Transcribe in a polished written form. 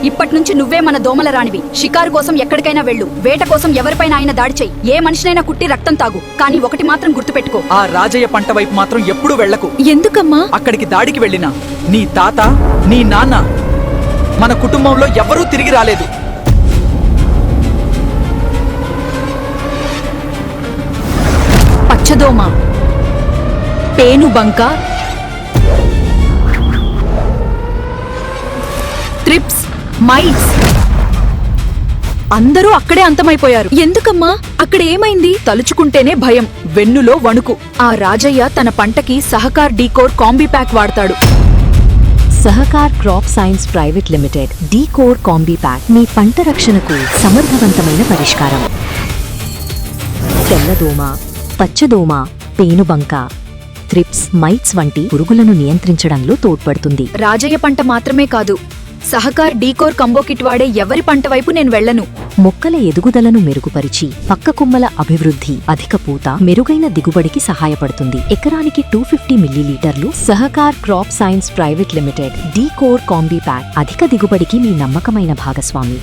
ఇప్పట్నుంచి నువ్వే మన దోమల రాణివి. షికారు కోసం ఎక్కడికైనా వెళ్ళు, వేట కోసం ఎవరిపైన అయినా దాడి చెయ్యి, ఏ మనిషినైనా కుట్టి రక్తం తాగు. కానీ ఒకటి మాత్రం గుర్తుపెట్టుకో, ఆ రాజయ్య పంట వైపు మాత్రం ఎప్పుడూ వెళ్లకు. ఎందుకమ్మా? అక్కడికి దాడికి వెళ్ళినా నీ తాత, నీ నాన్న, మన కుటుంబంలో ఎవరూ తిరిగి రాలేదు. పచ్చదోమ, పేనుబంక, త్రిప్స్, మైట్స్ అందరూ అక్కడే అంతమైపోయారు. ఎందుకమ్మా? అక్కడ ఏమైంది? తలుచుకుంటేనే భయం, వెన్నులో వణుకు. ఆ రాజయ్య తన పంటకి సహకార్ డీకోర్ కాంబీ ప్యాక్ వాడతాడు. Sahakar crop science private limited డీకోర్ కాంబీ ప్యాక్ మీ పంట రక్షణకు సమర్థవంతమైన పరిష్కారం. తెల్లదోమ, పచ్చదోమ, పేనుబంక, త్రిప్స్, మైట్స్ వంటి పురుగులను నియంత్రించడంలో తోడ్పడుతుంది. రాజయ్య పంట మాత్రమే కాదు, సహకార్ డీకోర్ కంబో కిట్ వాడే ఎవరి పంట వైపు నేను వెళ్లను. మొక్కల ఎదుగుదలను మెరుగుపరిచి పక్క కొమ్మల అభివృద్ధి, అధిక పూత, మెరుగైన దిగుబడికి సహాయపడుతుంది. ఎకరానికి 250 మిల్లీలీటర్లు Sahakar crop science private limited డీకోర్ కాంబీ ప్యాక్ అధిక దిగుబడికి మీ నమ్మకమైన భాగస్వామి.